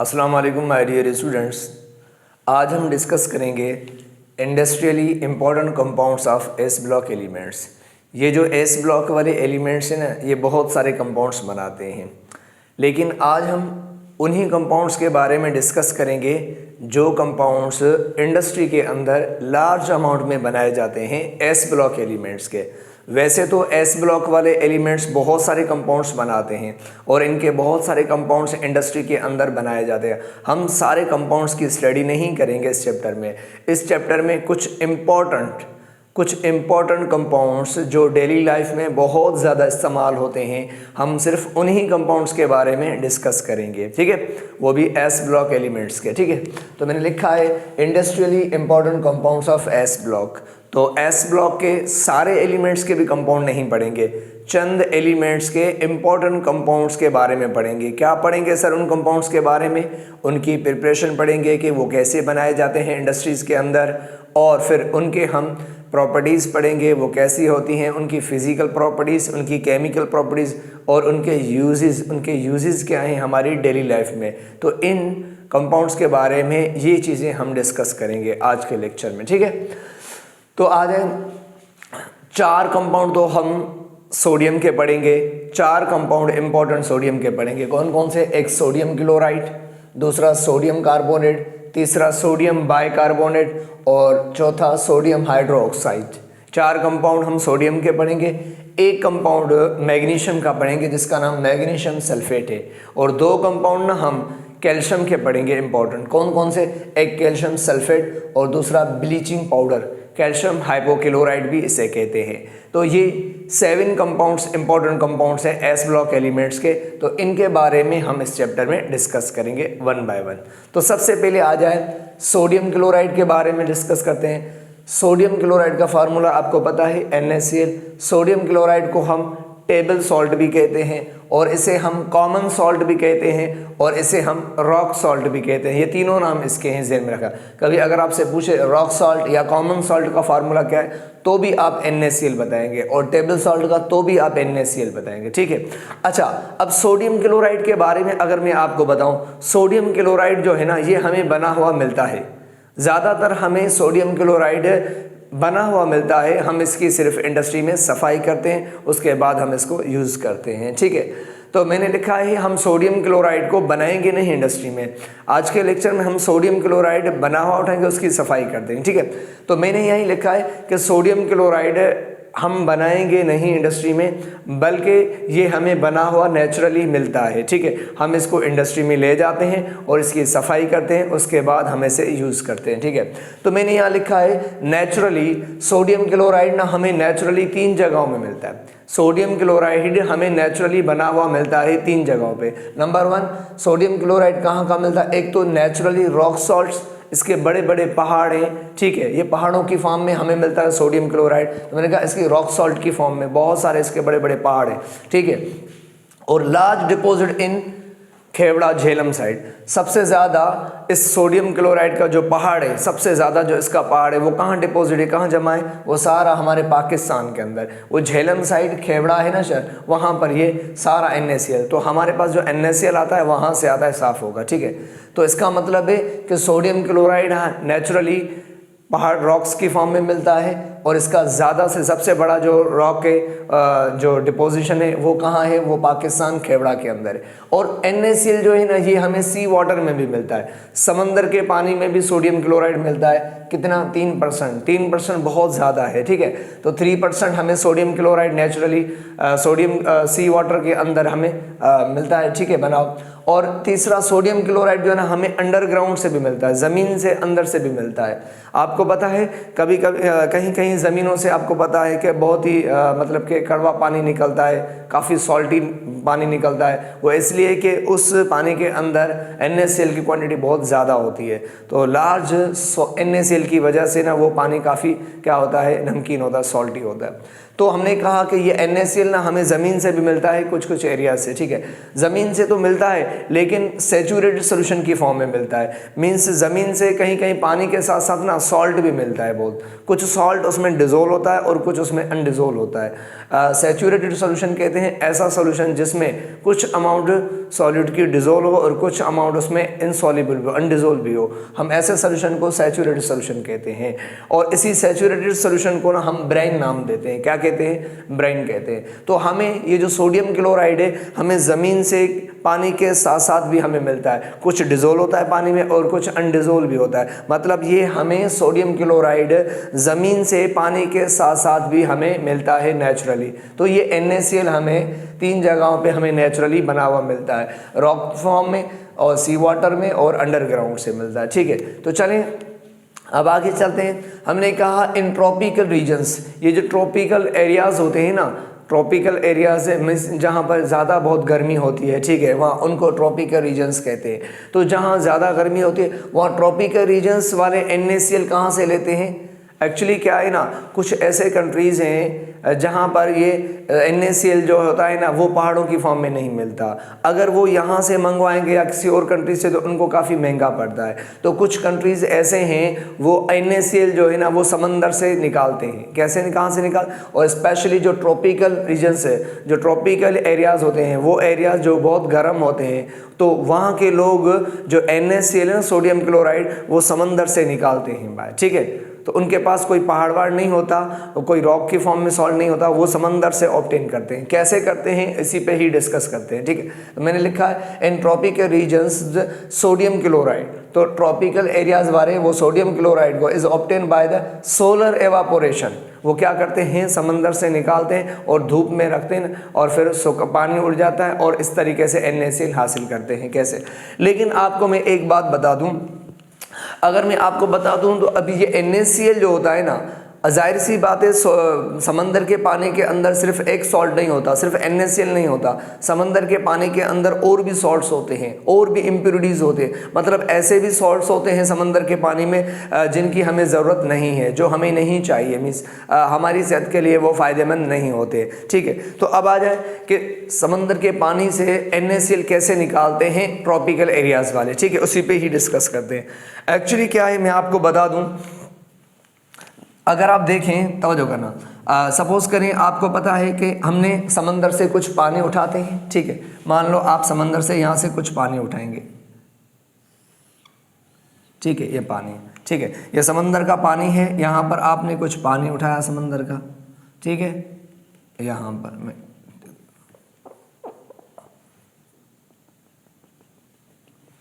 अस्सलाम वालेकुम my dear students. आज हम डिस्कस करेंगे industrially important compounds of S block elements. ये जो एस ब्लॉक वाले एलिमेंट्स हैं ना, ये बहुत सारे कंपाउंड्स बनाते हैं, लेकिन आज हम उन्हीं कंपाउंड्स के बारे में डिस्कस करेंगे जो कंपाउंड्स इंडस्ट्री के अंदर लार्ज अमाउंट में बनाए जाते हैं एस ब्लॉक एलिमेंट्स के। वैसे तो एस ब्लॉक वाले एलिमेंट्स बहुत सारे कंपाउंड्स बनाते हैं और इनके बहुत सारे कंपाउंड्स इंडस्ट्री के अंदर बनाए जाते हैं। हम सारे कंपाउंड्स की स्टडी नहीं करेंगे इस चैप्टर में। इस चैप्टर में कुछ इम्पॉर्टेंट कंपाउंड्स जो डेली लाइफ में बहुत ज़्यादा इस्तेमाल होते हैं, हम सिर्फ उन्हीं कंपाउंड्स के बारे में डिस्कस करेंगे, ठीक है, वो भी एस ब्लॉक एलिमेंट्स के, ठीक है। तो मैंने लिखा है industrially important compounds of S block. तो एस ब्लॉक के सारे एलिमेंट्स के भी कंपाउंड नहीं पढ़ेंगे, चंद एलिमेंट्स के इम्पॉर्टेंट कंपाउंड्स के बारे में पढ़ेंगे। क्या पढ़ेंगे सर? उन कंपाउंड्स के बारे में, उनकी प्रिपरेशन पढ़ेंगे कि वो कैसे बनाए जाते हैं इंडस्ट्रीज़ के अंदर, और फिर उनके हम प्रॉपर्टीज़ पढ़ेंगे, वो कैसी होती हैं, उनकी फ़िज़िकल प्रॉपर्टीज़, उनकी केमिकल प्रॉपर्टीज़ और उनके यूजेस क्या हैं हमारी डेली लाइफ में। तो इन कंपाउंड्स के बारे में ये चीज़ें हम डिस्कस करेंगे आज के लेक्चर में, ठीक है। तो आज 4 कंपाउंड तो हम सोडियम के पढ़ेंगे, 4 कंपाउंड इंपॉर्टेंट सोडियम के पढ़ेंगे। कौन कौन से? एक सोडियम क्लोराइड, दूसरा सोडियम कार्बोनेट, तीसरा सोडियम बाइकार्बोनेट और चौथा सोडियम हाइड्रोक्साइड। 4 कंपाउंड हम सोडियम के पढ़ेंगे। एक कंपाउंड मैग्नीशियम का पढ़ेंगे जिसका नाम मैग्नीशियम सल्फेट है, और 2 कंपाउंड ना हम कैल्शियम के पढ़ेंगे इंपॉर्टेंट। कौन कौन से? एक कैल्शियम सल्फेट और दूसरा ब्लीचिंग पाउडर, कैल्शियम हाइपोक्लोराइड भी इसे कहते हैं। तो ये 7 कंपाउंड्स इंपॉर्टेंट कंपाउंड्स हैं एस ब्लॉक एलिमेंट्स के। तो इनके बारे में हम इस चैप्टर में डिस्कस करेंगे वन बाय वन। तो सबसे पहले आ जाए सोडियम क्लोराइड के बारे में डिस्कस करते हैं। सोडियम क्लोराइड का फार्मूला आपको पता है NaCl। सोडियम क्लोराइड को हम टेबल सॉल्ट भी कहते हैं, और इसे हम कॉमन सॉल्ट भी कहते हैं, और इसे हम रॉक सॉल्ट भी कहते हैं। ये तीनों नाम इसके हैं, ज़हन में रखा। कभी अगर आपसे पूछे रॉक सॉल्ट या कॉमन सॉल्ट का फार्मूला क्या है, तो भी आप NaCl बताएंगे, और टेबल सॉल्ट का तो भी आप NaCl बताएंगे, ठीक है। अच्छा, अब सोडियम क्लोराइड के बारे में अगर मैं आपको बताऊं, सोडियम क्लोराइड जो है ना, ये हमें बना हुआ मिलता है। ज़्यादातर हमें सोडियम क्लोराइड बना हुआ मिलता है, हम इसकी सिर्फ इंडस्ट्री में सफाई करते हैं, उसके बाद हम इसको यूज़ करते हैं, ठीक है। तो मैंने लिखा है हम सोडियम क्लोराइड को बनाएंगे नहीं इंडस्ट्री में। आज के लेक्चर में हम सोडियम क्लोराइड बना हुआ उठाएंगे, उसकी सफाई कर देंगे, ठीक है। तो मैंने यही लिखा है कि सोडियम क्लोराइड हम बनाएंगे नहीं इंडस्ट्री में, बल्कि ये हमें बना हुआ नेचुरली मिलता है, ठीक है। हम इसको इंडस्ट्री में ले जाते हैं और इसकी सफाई करते हैं, उसके बाद हम इसे यूज़ करते हैं, ठीक है। तो मैंने यहाँ लिखा है नेचुरली सोडियम क्लोराइड ना हमें नेचुरली 3 जगहों में मिलता है। सोडियम क्लोराइड हमें नेचुरली बना हुआ मिलता है 3 जगहों पे। नंबर 1, सोडियम क्लोराइड कहाँ का मिलता है? एक तो नेचुरली रॉक सॉल्ट्स, इसके बड़े बड़े पहाड़ हैं, ठीक है, ये पहाड़ों की फॉर्म में हमें मिलता है सोडियम क्लोराइड। तो मैंने कहा इसकी रॉक सॉल्ट की फॉर्म में बहुत सारे इसके बड़े बड़े पहाड़ हैं, ठीक है। और large deposit in Khewra Jhelum side. सबसे ज़्यादा इस सोडियम क्लोराइड का जो पहाड़ है, सबसे ज़्यादा जो इसका पहाड़ है, वो कहाँ डिपॉजिट है, कहाँ जमा है? वो सारा हमारे पाकिस्तान के अंदर, वो झेलम साइड खेवड़ा है ना सर, वहाँ पर ये सारा NaCl। तो हमारे पास जो NaCl आता है वहाँ से आता है, साफ़ होगा, ठीक है। तो इसका मतलब है कि सोडियम क्लोराइड नेचुरली पहाड़ रॉक्स की फॉर्म में मिलता है, और इसका ज़्यादा से सबसे बड़ा जो रॉक है, जो डिपोजिशन है, वो कहाँ है? वो पाकिस्तान खेवड़ा के अंदर है। और NaCl जो है ना, ये हमें सी वाटर में भी मिलता है, समंदर के पानी में भी सोडियम क्लोराइड मिलता है। कितना? 3% बहुत ज़्यादा है, ठीक है। तो 3% हमें सोडियम क्लोराइड नेचुरली सोडियम सी वाटर के अंदर हमें मिलता है, ठीक है, बनाओ। और तीसरा सोडियम क्लोराइड जो है ना, हमें अंडरग्राउंड से भी मिलता है, ज़मीन से अंदर से भी मिलता है। आपको पता है कभी कभी कहीं कहीं ज़मीनों से आपको पता है कि बहुत ही मतलब कि कड़वा पानी निकलता है, काफ़ी सॉल्टी पानी निकलता है। वो इसलिए कि उस पानी के अंदर NaCl की क्वांटिटी बहुत ज़्यादा होती है। तो लार्ज NaCl की वजह से ना वो पानी काफ़ी क्या होता है, नमकीन होता है, सॉल्टी होता है। तो हमने कहा कि ये NaCl ना हमें ज़मीन से भी मिलता है, कुछ कुछ एरिया से, ठीक है। ज़मीन से तो मिलता है, लेकिन सेचुरेटेड सोल्यूशन की फॉर्म में मिलता है। मीन्स ज़मीन से कहीं कहीं पानी के साथ साथ ना सॉल्ट भी मिलता है बहुत, कुछ सॉल्ट उसमें डिजोल्व होता है और कुछ उसमें अनडिजोल्व होता है। सैचुरेटेड सॉल्यूशन कहते हैं ऐसा सॉल्यूशन जिसमें कुछ अमाउंट सॉलिड की डिजोल्व हो और कुछ अमाउंट उसमें इनसॉल्युबल भी हो, अनडिजोल्व भी हो, हम ऐसे सॉल्यूशन को सैचुरेटेड सॉल्यूशन कहते हैं। और इसी सैचुरेटेड सॉल्यूशन को ना हम ब्राइन नाम देते हैं, क्या कहते हैं, ब्राइन कहते हैं। तो हमें ये जो सोडियम क्लोराइड है हमें ज़मीन से पानी के साथ साथ भी हमें मिलता है, कुछ डिजोल्व होता है पानी में और कुछ अनडिजोल्व भी होता है। मतलब ये हमें सोडियम क्लोराइड ज़मीन से पानी के साथ साथ भी हमें मिलता है नेचुरली। तो ये NaCl हमें 3 जगहों पे हमें नेचुरली बना हुआ मिलता है, रॉक फॉर्म में और सी वाटर में और अंडरग्राउंड से मिलता है। ठीक है, तो चलें अब आगे चलते हैं। हमने कहा इन ट्रॉपिकल रीजन्स, ये जो ट्रॉपिकल एरियाज़ होते हैं ना, ट्रॉपिकल एरियाज मीन्स जहाँ पर ज़्यादा बहुत गर्मी होती है, ठीक है, वहाँ उनको ट्रॉपिकल रीजन्स कहते हैं। तो जहाँ ज़्यादा गर्मी होती है वहाँ ट्रॉपिकल रीजन्स वाले NaCl कहाँ से लेते हैं? एक्चुअली क्या है ना, कुछ ऐसे कंट्रीज़ हैं जहाँ पर ये NaCl जो होता है ना वो पहाड़ों की फॉर्म में नहीं मिलता। अगर वो यहाँ से मंगवाएंगे या किसी और कंट्री से तो उनको काफ़ी महंगा पड़ता है। तो कुछ कंट्रीज़ ऐसे हैं वो NaCl जो है ना वो समंदर से निकालते हैं। कैसे, कहाँ से निकाल, और स्पेशली जो ट्रॉपिकल रीजन्स है, जो ट्रॉपिकल एरियाज़ होते हैं वो एरियाज़ जो बहुत गर्म होते हैं, तो वहाँ के लोग जो NaCl है सोडियम क्लोराइड वो समंदर से निकालते हैं भाई। ठीक है, तो उनके पास कोई पहाड़ नहीं होता, कोई रॉक की फॉर्म में सॉल्ट नहीं होता, वो समंदर से ऑब्टेन करते हैं। कैसे करते हैं इसी पे ही डिस्कस करते हैं। ठीक है, तो मैंने लिखा है in tropical regions sodium chloride, तो ट्रॉपिकल एरियाज वाले वो सोडियम क्लोराइड को is obtain by the solar evaporation. वो क्या करते हैं, समंदर से निकालते हैं और धूप में रखते हैं और फिर पानी उड़ जाता है और इस तरीके से NaCl हासिल करते हैं। कैसे, लेकिन आपको मैं एक बात बता दूं, अगर मैं आपको बता दूं तो अभी ये NaCl जो होता है ना, जाहिर सी बात है समंदर के पानी के अंदर सिर्फ एक सॉल्ट नहीं होता, सिर्फ NaCl नहीं होता, समंदर के पानी के अंदर और भी सॉल्ट्स होते हैं, और भी इम्प्योरिटीज़ होते हैं। मतलब ऐसे भी सॉल्ट्स होते हैं समंदर के पानी में जिनकी हमें ज़रूरत नहीं है, जो हमें नहीं चाहिए, मीन्स हमारी सेहत के लिए वो फ़ायदेमंद नहीं होते। ठीक है, तो अब आ जाए कि समंदर के पानी से NaCl कैसे निकालते हैं ट्रॉपिकल एरियाज़ वाले। ठीक है, उसी पर ही डिस्कस करते हैं। एक्चुअली क्या है, मैं आपको बता दूँ, अगर आप देखें तवज्जो करना, सपोज़ करें आपको पता है कि हमने समंदर से कुछ पानी उठाते हैं। ठीक है, मान लो आप समंदर से यहाँ से कुछ पानी उठाएंगे। ठीक है, ये पानी, ठीक है, ये समंदर का पानी है, यहाँ पर आपने कुछ पानी उठाया समंदर का। ठीक है, यहाँ पर मैं,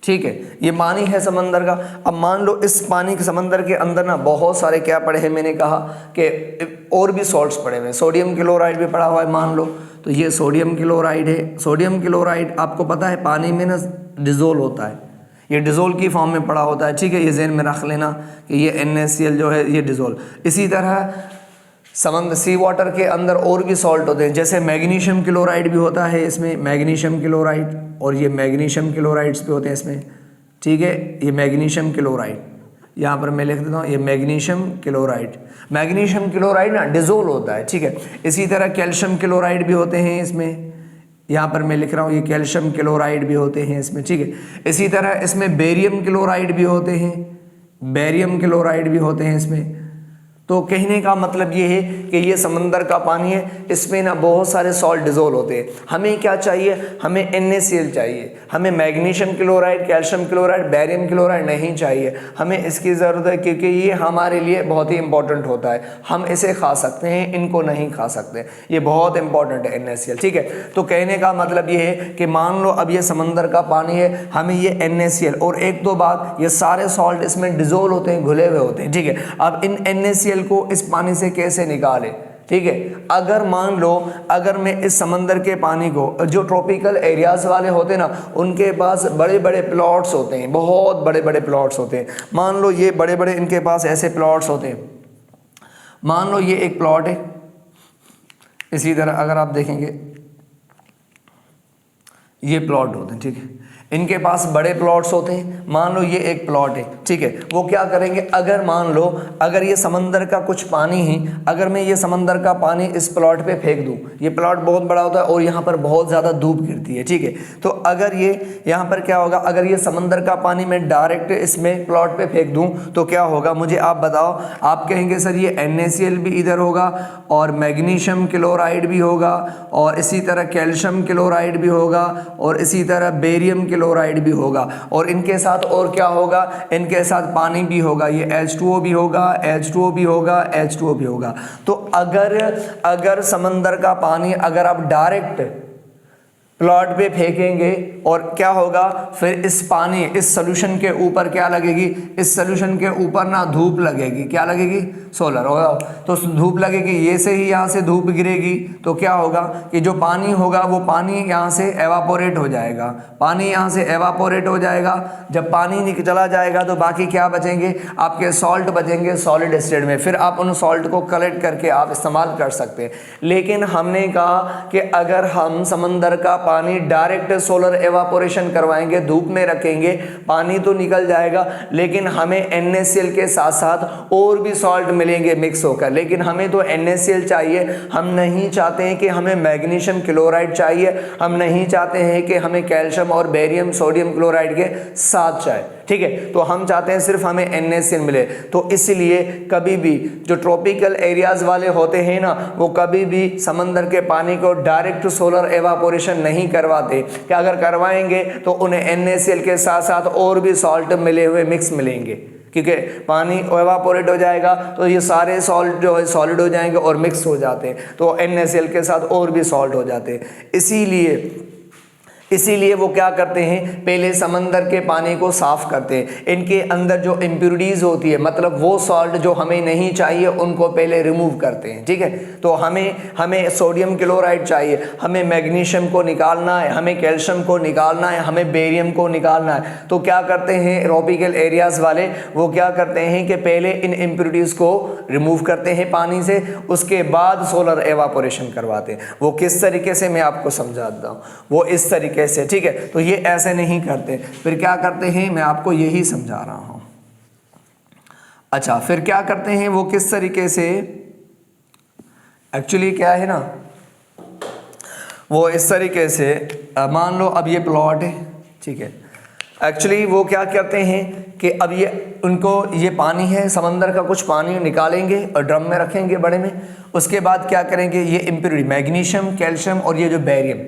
ठीक है, ये पानी है समंदर का। अब मान लो इस पानी के समंदर के अंदर ना बहुत सारे क्या पड़े हैं, मैंने कहा कि और भी सॉल्ट्स पड़े हुए हैं, सोडियम क्लोराइड भी पड़ा हुआ है मान लो। तो ये सोडियम क्लोराइड है। सोडियम क्लोराइड आपको पता है पानी में ना डिज़ोल्व होता है, ये डिज़ोल्व की फॉर्म में पड़ा होता है। ठीक है, ये ज़हन में रख लेना कि ये NaCl जो है ये डिज़ोल्व। इसी तरह समंदर सी वाटर के अंदर और भी सॉल्ट होते हैं, जैसे मैग्नीशियम क्लोराइड भी होता है इसमें, मैग्नीशियम क्लोराइड, और ये मैग्नीशियम क्लोराइड्स भी होते हैं इसमें। ठीक है, ये मैग्नीशियम क्लोराइड, यहाँ पर मैं लिख देता हूँ, ये मैग्नीशियम क्लोराइड। मैग्नीशियम क्लोराइड ना डिज़ोल्व होता है। ठीक है, इसी तरह कैल्शियम क्लोराइड भी होते हैं इसमें, यहाँ पर मैं लिख रहा हूँ ये कैल्शियम क्लोराइड भी होते हैं इसमें। ठीक है, इसी तरह इसमें बेरियम क्लोराइड भी होते हैं, बेरियम क्लोराइड भी होते हैं इसमें। तो कहने का मतलब ये है कि ये समंदर का पानी है, इसमें ना बहुत सारे सॉल्ट डिज़ोल्व होते हैं। हमें क्या चाहिए, हमें NaCl चाहिए, हमें magnesium chloride, calcium chloride, barium chloride नहीं चाहिए। हमें इसकी ज़रूरत है क्योंकि ये हमारे लिए बहुत ही इंपॉर्टेंट होता है। हम इसे खा सकते हैं, इनको नहीं खा सकते, ये बहुत इंपॉर्टेंट है NaCl। ठीक है, तो कहने का मतलब ये है कि मान लो अब ये समंदर का पानी है, हमें ये NaCl, और एक दो बात, ये सारे सॉल्ट इसमें डिज़ोल्व होते हैं, घुले हुए होते हैं। ठीक है, अब इन NaCl को इस पानी से कैसे निकालें। ठीक है, अगर मान लो अगर मैं इस समंदर के पानी को, जो ट्रॉपिकल एरियाज वाले होते हैं ना उनके पास बड़े बड़े प्लॉट्स होते हैं, बहुत बड़े बड़े प्लॉट्स होते हैं। मान लो ये बड़े बड़े इनके पास ऐसे प्लॉट्स होते हैं, मान लो ये एक प्लॉट है। इसी तरह अगर आप देखेंगे ये प्लॉट होते हैं, ठीक है। इनके पास बड़े प्लॉट्स होते हैं। मान लो ये एक प्लॉट है, ठीक है। वो क्या करेंगे, अगर मान लो अगर ये समंदर का कुछ पानी ही, अगर मैं ये समंदर का पानी इस प्लॉट पे फेंक दूं, ये प्लॉट बहुत बड़ा होता है और यहाँ पर बहुत ज़्यादा धूप गिरती है, ठीक है। तो अगर ये यहाँ पर क्या होगा, अगर ये समंदर का पानी मैं डायरेक्ट इसमें प्लॉट पे फेंक दूँ तो क्या होगा, मुझे आप बताओ। आप कहेंगे सर ये NaCl भी इधर होगा और मैग्नीशियम क्लोराइड भी होगा और इसी तरह कैल्शियम क्लोराइड भी होगा और इसी तरह बेरियम क्लोराइड भी होगा और इनके साथ और क्या होगा, इनके साथ पानी भी होगा। ये H2O भी होगा, H2O भी होगा, H2O भी होगा। तो अगर समंदर का पानी अगर आप डायरेक्ट प्लॉट पे फेंकेंगे और क्या होगा, फिर इस पानी इस सोल्यूशन के ऊपर क्या लगेगी, इस सोल्यूशन के ऊपर ना धूप लगेगी, क्या लगेगी, सोलर होगा। तो धूप लगेगी, ये से ही यहाँ से धूप गिरेगी तो क्या होगा कि जो पानी होगा वो पानी यहाँ से एवापोरेट हो जाएगा, पानी यहाँ से एवापोरेट हो जाएगा। जब पानी चला जाएगा तो बाकी क्या बचेंगे, आपके सॉल्ट बचेंगे सॉलिड स्टेट में। फिर आप उन सॉल्ट को कलेक्ट करके आप इस्तेमाल कर सकते हैं। लेकिन हमने कहा कि अगर हम समंदर का पानी डायरेक्ट सोलर एवापोरेशन करवाएंगे, धूप में रखेंगे, पानी तो निकल जाएगा लेकिन हमें NaCl के साथ साथ और भी सॉल्ट मिलेंगे मिक्स होकर। लेकिन हमें तो NaCl चाहिए, हम नहीं चाहते हैं कि हमें मैग्नीशियम क्लोराइड चाहिए, हम नहीं चाहते हैं कि हमें कैल्शियम और बेरियम सोडियम क्लोराइड के साथ चाहिए, ठीक है। तो हम चाहते हैं सिर्फ हमें NaCl मिले। तो इसलिए कभी भी जो ट्रॉपिकल एरियाज वाले होते हैं ना, वो कभी भी समंदर के पानी को डायरेक्ट सोलर एवापोरेशन नहीं करवाते, कि अगर करवाएंगे तो उन्हें NaCl के साथ साथ और भी सॉल्ट मिले हुए मिक्स मिलेंगे, क्योंकि पानी एवापोरेट हो जाएगा तो ये सारे सॉल्ट जो है सॉलिड हो जाएंगे और मिक्स हो जाते हैं, तो NaCl के साथ और भी सॉल्ट हो जाते हैं। इसीलिए वो क्या करते हैं, पहले समंदर के पानी को साफ करते हैं। इनके अंदर जो इम्प्योरिटीज़ होती है, मतलब वो सॉल्ट जो हमें नहीं चाहिए उनको पहले रिमूव करते हैं, ठीक है। तो हमें सोडियम क्लोराइड चाहिए, हमें मैग्नीशियम को निकालना है, हमें कैल्शियम को निकालना है, हमें बेरियम को निकालना है। तो क्या करते हैं ट्रॉपिकल एरियाज़ वाले, वो क्या करते हैं कि पहले इन इम्प्योरिटीज़ को रिमूव करते हैं पानी से, उसके बाद सोलर एवापोरेशन करवाते हैं। वो किस तरीके से मैं आपको समझाता हूँ, वो इस तरीके से, ठीक है। तो ये ऐसे नहीं करते, फिर क्या करते हैं मैं आपको यही समझा रहा हूं। अच्छा, फिर क्या करते हैं वो किस तरीके से, एक्चुअली क्या है ना, वो इस तरीके से मान लो अब ये प्लॉट है, ठीक है। एक्चुअली वो क्या करते हैं कि अब ये उनको ये पानी है समंदर का, कुछ पानी निकालेंगे और ड्रम में रखेंगे बड़े में। उसके बाद क्या करेंगे, ये इम्प्योरिटी मैग्नीशियम, कैल्शियम और ये जो बेरियम,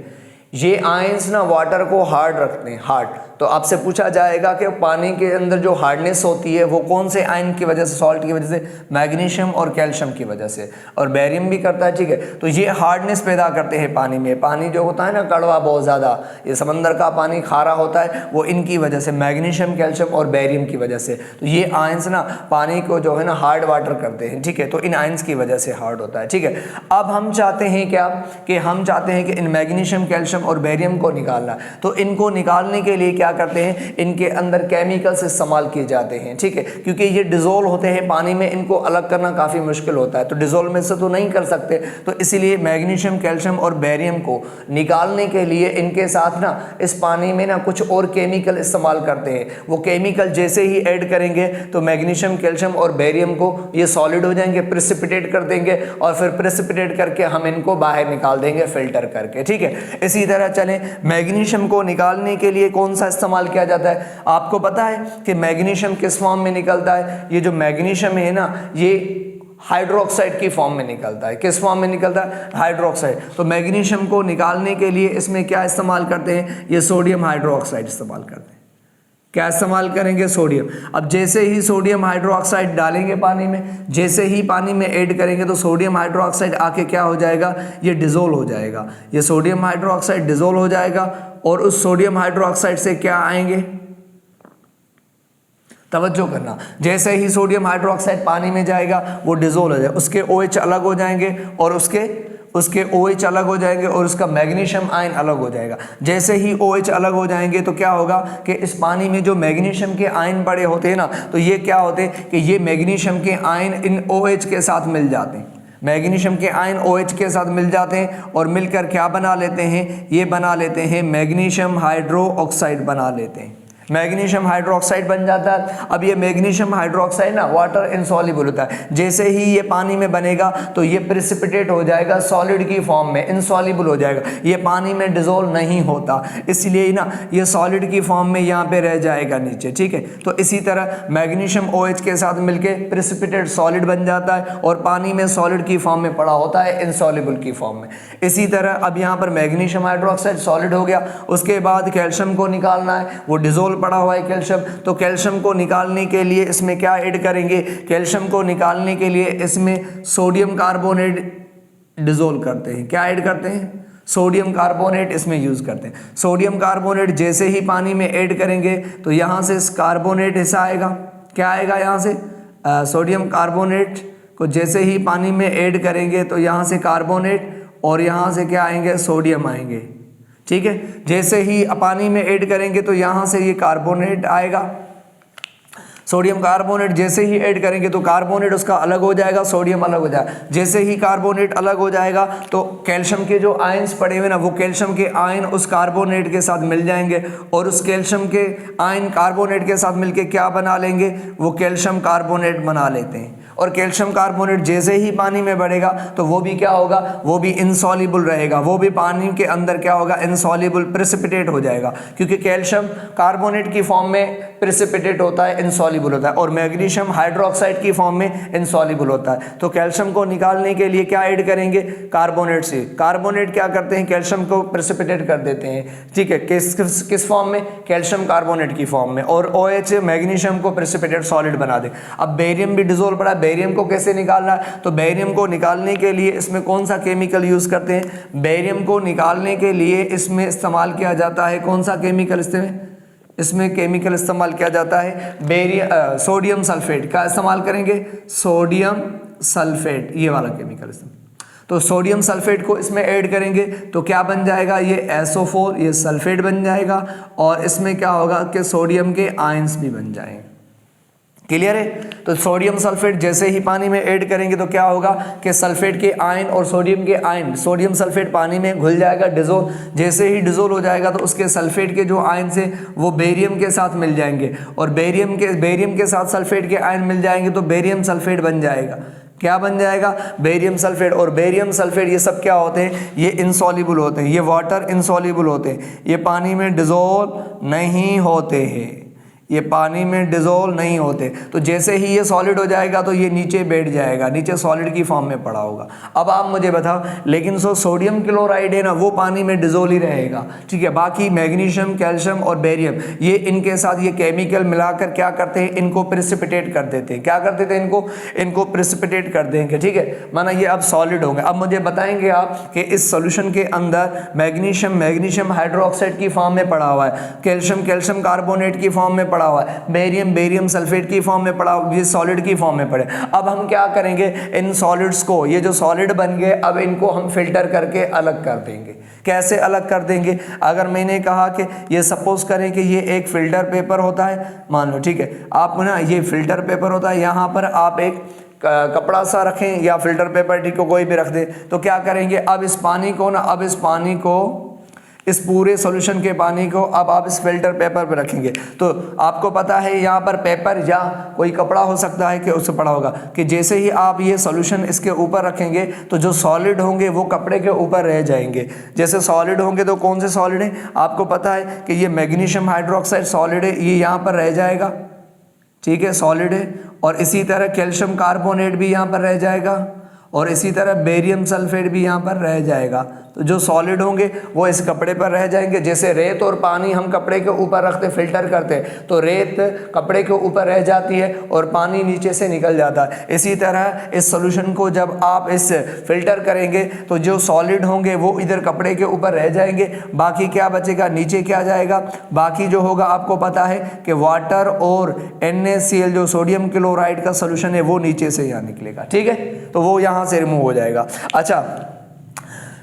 ये आयंस ना वाटर को हार्ड रखते हैं, हार्ड। तो आपसे पूछा जाएगा कि पानी के अंदर जो हार्डनेस होती है वो कौन से आयन की वजह से, सॉल्ट की वजह से, मैग्नीशियम और कैल्शियम की वजह से, और बेरियम भी करता है, ठीक है। तो ये हार्डनेस पैदा करते हैं पानी में। पानी जो होता है ना कड़वा बहुत ज़्यादा, ये समंदर का पानी खारा होता है, वो इनकी वजह से, मैग्नीशियम, कैल्शियम और बेरियम की वजह से। तो ये आयंस ना पानी को जो है ना हार्ड वाटर करते हैं, ठीक है। तो इन आयंस की वजह से हार्ड होता है, ठीक है। अब हम चाहते हैं क्या, कि हम चाहते हैं कि इन मैग्नीशियम, कैल्शियम और बेरियम को निकालना। तो इनको निकालने के लिए क्या करते हैं, इनके अंदर केमिकल्स इस्तेमाल किए जाते हैं, ठीक है। क्योंकि ये डिजोल्व होते हैं पानी में, इनको अलग करना काफ़ी मुश्किल होता है, तो डिजोल्व में से तो नहीं कर सकते। तो इसीलिए मैग्नीशियम, कैल्शियम और बेरियम को निकालने के लिए इनके साथ ना इस पानी में ना कुछ और केमिकल इस्तेमाल करते हैं। वो केमिकल जैसे ही ऐड करेंगे तो मैग्नीशियम, कैल्शियम और बेरियम को ये सॉलिड हो जाएंगे, प्रेसिपिटेट कर देंगे, और फिर प्रेसिपिटेट करके हम इनको बाहर निकाल देंगे फिल्टर करके, ठीक है। इसी तरह चलें, मैग्नीशियम को निकालने के लिए कौन सा इस्तेमाल किया जाता है, आपको पता है कि मैग्नीशियम किस फॉर्म में निकलता है। ये जो मैग्नीशियम है ना, ये हाइड्रोक्साइड की फॉर्म में निकलता है। किस फॉर्म में निकलता है, हाइड्रोक्साइड। तो मैग्नीशियम को निकालने के लिए इसमें क्या इस्तेमाल करते हैं, ये सोडियम हाइड्रोक्साइड इस्तेमाल करते हैं। क्या इस्तेमाल करेंगे, सोडियम। अब जैसे ही सोडियम हाइड्रोक्साइड डालेंगे पानी में, जैसे ही पानी में ऐड करेंगे तो सोडियम हाइड्रोक्साइड आके क्या हो जाएगा, ये डिजोल्व हो जाएगा। ये सोडियम हाइड्रोक्साइड डिजोल्व हो जाएगा और उस सोडियम हाइड्रोक्साइड से क्या आएंगे, तवज्जो करना, जैसे ही सोडियम हाइड्रोक्साइड पानी में जाएगा वो डिजोल्व हो जाएगा, उसके OH अलग हो जाएंगे और उसके OH अलग हो जाएंगे और उसका मैग्नीशियम आयन अलग हो जाएगा। जैसे ही OH अलग हो जाएंगे तो क्या होगा कि इस पानी में जो मैग्नीशियम के आयन पड़े होते हैं ना, तो ये क्या होते हैं कि ये मैग्नीशियम के आयन इन OH के साथ मिल जाते हैं। मैग्नीशियम के आयन OH के साथ मिल जाते हैं और मिलकर क्या बना लेते हैं, ये बना लेते हैं मैग्नीशियम हाइड्रोक्साइड बना लेते हैं, मैग्नीशियम हाइड्रोक्साइड बन जाता है। अब ये मैग्नीशियम हाइड्रोक्साइड ना वाटर इनसॉल्युबल होता है, जैसे ही ये पानी में बनेगा तो ये प्रेसिपिटेट हो जाएगा सॉलिड की फॉर्म में, इनसॉल्युबल हो जाएगा, ये पानी में डिसॉल्व नहीं होता, इसलिए ना ये सॉलिड की फॉर्म में यहाँ पे रह जाएगा नीचे, ठीक है। तो इसी तरह मैग्नीशियम OH के साथ मिलके प्रेसिपिटेट सॉलिड बन जाता है और पानी में सॉलिड की फॉर्म में पड़ा होता है, इनसॉल्युबल की फॉर्म में। इसी तरह अब यहाँ पर मैग्नीशियम हाइड्रोक्साइड सॉलिड हो गया, उसके बाद कैल्शियम को निकालना है, वो डिसॉल्व पड़ा हुआ है कैल्शियम, तो कैल्शियम को निकालने के लिए इसमें क्या ऐड करेंगे, कैल्शियम को निकालने के लिए इसमें सोडियम कार्बोनेट डिसॉल्व करते हैं, क्या ऐड करते हैं, सोडियम कार्बोनेट इसमें यूज करते हैं। सोडियम कार्बोनेट जैसे ही पानी में ऐड करेंगे तो यहाँ से कार्बोनेट हिस्सा आएगा, क्या आएगा यहाँ से, सोडियम कार्बोनेट को जैसे ही पानी में ऐड करेंगे तो यहाँ से कार्बोनेट और यहाँ से क्या आएंगे, सोडियम आएंगे, ठीक है। जैसे ही पानी में ऐड करेंगे तो यहाँ से ये कार्बोनेट आएगा, सोडियम कार्बोनेट जैसे ही ऐड करेंगे तो कार्बोनेट उसका अलग हो जाएगा, सोडियम अलग हो जाएगा। जैसे ही कार्बोनेट अलग हो जाएगा तो कैल्शियम के जो आयंस पड़े हुए ना, वो कैल्शियम के आयन उस कार्बोनेट के साथ मिल जाएंगे और उस कैल्शियम के आयन कार्बोनेट के साथ मिलके क्या बना लेंगे, वो कैल्शियम कार्बोनेट बना लेते हैं। और कैल्शियम कार्बोनेट जैसे ही पानी में बढ़ेगा तो वो भी क्या होगा, वो भी इनसॉल्युबल रहेगा, वो भी पानी के अंदर क्या होगा, इनसॉल्युबल, प्रेसिपिटेट हो जाएगा, क्योंकि कैल्शियम कार्बोनेट की फॉर्म में प्रेसिपिटेट होता है, इनसॉल्युबल होता है, और मैग्नीशियम हाइड्रोक्साइड की फॉर्म में इनसॉल्युबल होता है। तो कैल्शियम को निकालने के लिए क्या ऐड करेंगे, कार्बोनेट से। कार्बोनेट क्या करते हैं, कैल्शियम को प्रेसिपिटेट कर देते हैं, ठीक है, किस फॉर्म में, कैल्शियम कार्बोनेट की फॉर्म में, और OH मैग्नीशियम को प्रेसिपिटेट सॉलिड बना दे। अब बेरियम भी डिसॉल्व पड़ा, बेरियम को कैसे निकालना है, तो बेरियम को निकालने के लिए इसमें कौन सा केमिकल यूज करते हैं, बेरियम को निकालने के लिए इसमें इस्तेमाल किया जाता है कौन सा केमिकल, इसमें केमिकल इस्तेमाल किया जाता है सोडियम सल्फेट का इस्तेमाल करेंगे, सोडियम सल्फेट, ये वाला केमिकल इस्तेमाल। तो सोडियम सल्फेट को इसमें ऐड करेंगे तो क्या बन जाएगा, ये SO4, ये सल्फेट बन जाएगा, और इसमें क्या होगा कि सोडियम के आयंस भी बन जाएंगे। क्लियर है। तो सोडियम सल्फेट जैसे ही पानी में ऐड करेंगे तो क्या होगा कि सल्फेट के आयन और सोडियम के आयन, सोडियम सल्फेट पानी में घुल जाएगा, डिसोल्व, जैसे ही डिसोल्व हो जाएगा तो उसके सल्फेट के जो आयन से वो बेरियम के साथ मिल जाएंगे, और बेरियम के साथ सल्फेट के आयन मिल जाएंगे तो बेरियम सल्फेट बन जाएगा। क्या बन जाएगा, बेरियम सल्फेट। और बेरियम सल्फेट ये सब क्या होते हैं, ये इनसॉल्युबल होते हैं, ये वाटर इनसॉल्युबल होते हैं, ये पानी में डिसॉल्व नहीं होते हैं, ये पानी में डिसॉल्व नहीं होते। तो जैसे ही ये सॉलिड हो जाएगा तो ये नीचे बैठ जाएगा, नीचे सॉलिड की फॉर्म में पड़ा होगा। अब आप मुझे बताओ, लेकिन सोडियम क्लोराइड है ना, वो पानी में डिसॉल्व ही रहेगा, ठीक है। बाकी मैग्नीशियम, कैल्शियम और बेरियम, ये इनके साथ ये केमिकल मिलाकर क्या करते हैं, इनको प्रेसिपिटेट कर देते हैं। क्या कर देते हैं, इनको प्रेसिपिटेट कर देंगे, ठीक है, माना ये अब सॉलिड होंगे। अब मुझे बताएंगे आप कि इस सोल्यूशन के अंदर मैग्नीशियम हाइड्रोक्साइड की फॉर्म में पड़ा हुआ है, कैल्शियम कार्बोनेट की फॉर्म में हुआ है, बेरियम सल्फेट की फॉर्म में पड़ा, ये सॉलिड की फॉर्म में पड़े। अब हम क्या करेंगे, इन सॉलिड्स को, ये जो सॉलिड बन गए, अब इनको हम फिल्टर करके अलग कर देंगे। कैसे अलग कर देंगे, अगर मैंने कहा कि ये सपोज करें कि ये एक फिल्टर पेपर होता है, मान लो, ठीक है, आप ना ये फिल्टर पेपर होता है, यहाँ पर आप एक कपड़ा सा रखें या फिल्टर पेपर ठीक को कोई भी रख दे, तो क्या करेंगे, अब इस पानी को इस पूरे सॉल्यूशन के पानी को अब आप इस फिल्टर पेपर पे रखेंगे। तो आपको पता है यहाँ पर पेपर या कोई कपड़ा हो सकता है कि उससे पड़ा होगा, कि जैसे ही आप ये सॉल्यूशन इसके ऊपर रखेंगे तो जो सॉलिड होंगे वो कपड़े के ऊपर रह जाएंगे। जैसे सॉलिड होंगे तो कौन से सॉलिड है, आपको पता है कि ये मैग्नीशियम हाइड्रोक्साइड सॉलिड है, ये यहाँ पर रह जाएगा, ठीक है, सॉलिड है। और इसी तरह कैल्शियम कार्बोनेट भी यहाँ पर रह जाएगा, और इसी तरह बेरियम सल्फेट भी यहाँ पर रह जाएगा। तो जो सॉलिड होंगे वो इस कपड़े पर रह जाएंगे। जैसे रेत और पानी हम कपड़े के ऊपर रखते, फिल्टर करते, तो रेत कपड़े के ऊपर रह जाती है और पानी नीचे से निकल जाता है। इसी तरह इस सॉल्यूशन को जब आप इस फिल्टर करेंगे तो जो सॉलिड होंगे वो इधर कपड़े के ऊपर रह जाएंगे, बाकी क्या बचेगा, नीचे क्या जाएगा, बाकी जो होगा आपको पता है कि वाटर और NaCl जो सोडियम क्लोराइड का सोल्यूशन है वो नीचे से यहाँ निकलेगा, ठीक है, तो वो यहाँ से रिमूव हो जाएगा। अच्छा,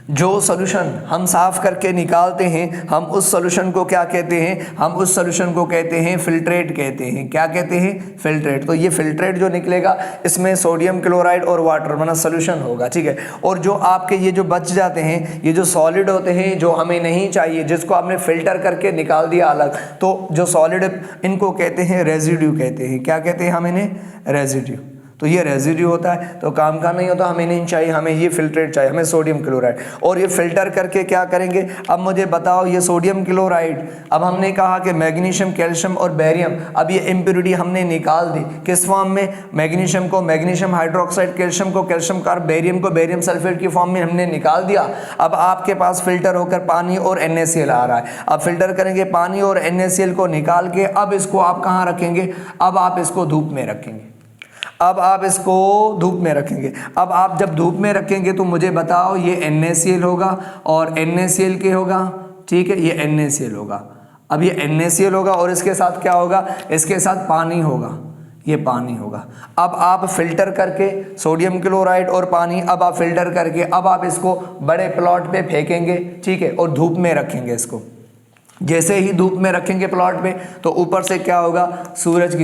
जो सॉल्यूशन हम साफ करके निकालते हैं हम उस सॉल्यूशन को क्या कहते हैं, हम उस सॉल्यूशन को कहते हैं फिल्ट्रेट कहते हैं। क्या कहते हैं? फिल्ट्रेट। तो ये फिल्ट्रेट जो निकलेगा इसमें सोडियम क्लोराइड और वाटर माना सॉल्यूशन होगा, ठीक है। और जो आपके ये जो बच जाते हैं, ये जो सॉलिड होते हैं जो हमें नहीं चाहिए, जिसको आपने फिल्टर करके निकाल दिया अलग, तो जो सॉलिड इनको कहते हैं रेजिड्यू कहते हैं। क्या कहते हैं हम इन्हें? रेजिड्यू। तो ये रेजिड्यू होता है, तो काम का नहीं होता, हमें नहीं चाहिए, हमें ये फिल्ट्रेट चाहिए, हमें सोडियम क्लोराइड। और ये फिल्टर करके क्या करेंगे? अब मुझे बताओ, ये सोडियम क्लोराइड, अब हमने कहा कि मैग्नीशियम, कैल्शियम और बेरियम, अब ये इम्प्योरिटी हमने निकाल दी किस फॉर्म में? मैग्नीशियम को मैग्नीशियम हाइड्रोक्साइड, कैल्शियम को कैल्शियम कार्ब, बेरियम को बेरियम सल्फेट की फॉर्म में हमने निकाल दिया। अब आपके पास फिल्टर होकर पानी और NaCl आ रहा है। अब फिल्टर करेंगे पानी और NaCl को निकाल के, अब इसको आप कहाँ रखेंगे? अब आप इसको धूप में रखेंगे। अब आप इसको धूप में रखेंगे। अब आप जब धूप में रखेंगे तो मुझे बताओ, ये NaCl होगा और NaCl के होगा, ठीक है, ये NaCl होगा। अब ये NaCl होगा और इसके साथ क्या होगा? इसके साथ पानी होगा, ये पानी होगा। अब आप फिल्टर करके सोडियम क्लोराइड और पानी, अब आप फिल्टर करके अब आप इसको बड़े प्लॉट पे फेंकेंगे, ठीक है, और धूप में रखेंगे इसको। जैसे ही धूप में रखेंगे प्लॉट पे, तो ऊपर से क्या होगा? सूरज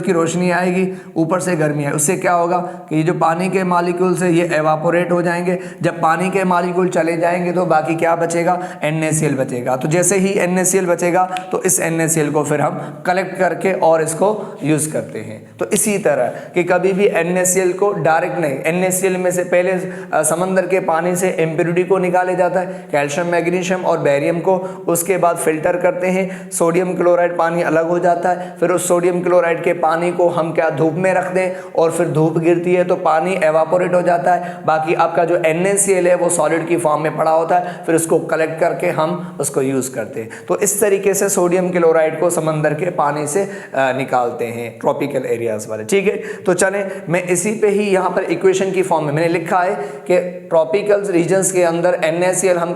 की रोशनी आएगी, ऊपर से गर्मी है, उससे क्या होगा कि ये जो पानी के मॉलिक्यूल्स है ये एवापोरेट हो जाएंगे। जब पानी के मॉलिक्यूल चले जाएंगे तो बाकी क्या बचेगा? NaCl बचेगा। तो जैसे ही NaCl बचेगा तो इस NaCl को फिर हम कलेक्ट करके और इसको यूज़ करते हैं। तो इसी तरह कि कभी भी NaCl को डायरेक्ट नहीं, NaCl में से पहले समंदर के पानी से इम्प्योरिटी को निकाले जाता है, कैल्शियम, मैग्नीशियम और बेरियम को, उसके बाद फिल्टर करते हैं, सोडियम क्लोराइड पानी अलग हो जाता है, फिर उस सोडियम क्लोराइड के पानी को हम क्या धूप में रख दें और फिर धूप गिरती है तो पानी एवापोरेट हो जाता है। बाकी आपका जो NaCl है वो सॉलिड की फॉर्म में पड़ा होता है, फिर उसको कलेक्ट करके हम उसको यूज़ करते हैं। तो इस तरीके से सोडियम क्लोराइड को समंदर के पानी से निकालते हैं ट्रॉपिकल एरियाज वाले, ठीक है। तो चलें, मैं इसी पे ही यहाँ पर इक्वेशन की फॉर्म में मैंने लिखा है कि ट्रॉपिकल रीजन्स के अंदर NaCl हम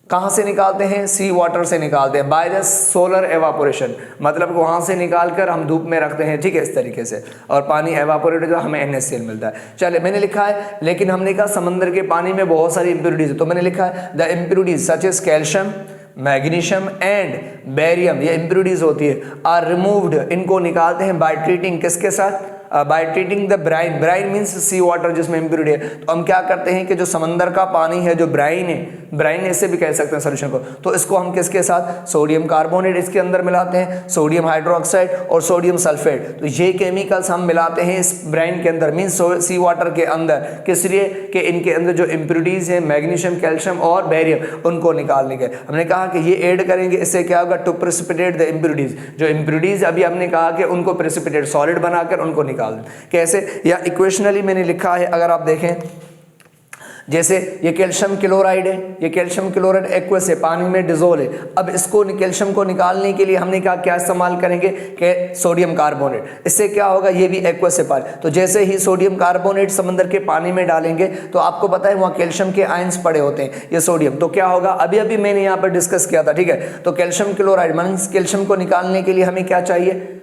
कहाँ से निकालते हैं? सी वाटर से निकालते हैं, बाय द सोलर एवापोरेशन, मतलब वहाँ से निकाल कर हम धूप में रखते हैं, ठीक है, इस तरीके से, और पानी एवापोरेट हो जाए, हमें NaCl मिलता है। चलिए, मैंने लिखा है, लेकिन हमने कहा समंदर के पानी में बहुत सारी इम्प्योरिटीज है, तो मैंने लिखा है the impurities such as calcium, magnesium and barium, ये इम्प्योरिटीज होती है, आर रिमूव्ड, इनको निकालते हैं बाय ट्रीटिंग, किसके साथ? By treating the brine. Brine means sea water जिसमें इम्प्योरिटी है। तो हम क्या करते हैं कि जो समंदर का पानी है, जो ब्राइन है, ब्राइन ऐसे भी कह सकते हैं सोल्यूशन को, तो इसको हम किसके साथ? सोडियम कार्बोनेट इसके अंदर मिलाते हैं, सोडियम हाइड्रोक्साइड और सोडियम सल्फेट। तो ये केमिकल्स हम मिलाते हैं इस ब्राइन के अंदर, मीन्स सी वाटर के अंदर, किस लिए कि इनके अंदर जो इम्प्योरिटीज है मैग्नीशियम, कैल्शियम और बेरियम, उनको निकालने के। हमने कहा कि ये ऐड करेंगे, इससे क्या होगा? To precipitate the impurities. जो इम्प्योरिटीज अभी हमने कहा कि उनको प्रेसिपिटेट, सॉलिड बनाकर उनको निकाल दें। कैसे? या इक्वेशनली मैंने लिखा है, अगर आप देखें, जैसे ये कैल्शियम क्लोराइड है, ये कैल्शियम क्लोराइड एक्वस है, पानी में डिजोल्व है। अब इसको कैल्शियम को निकालने के लिए हमने कहा क्या इस्तेमाल करेंगे कि सोडियम कार्बोनेट। इससे क्या होगा? ये भी एक्वस है पानी, तो जैसे ही सोडियम कार्बोनेट समंदर के पानी में डालेंगे तो आपको पता है वहाँ कैल्शियम के आयंस पड़े होते हैं, ये सोडियम, तो क्या होगा? अभी अभी मैंने यहाँ पर डिस्कस किया था, ठीक है। तो कैल्शियम क्लोराइड मीन्स कैल्शियम को निकालने के लिए हमें क्या चाहिए?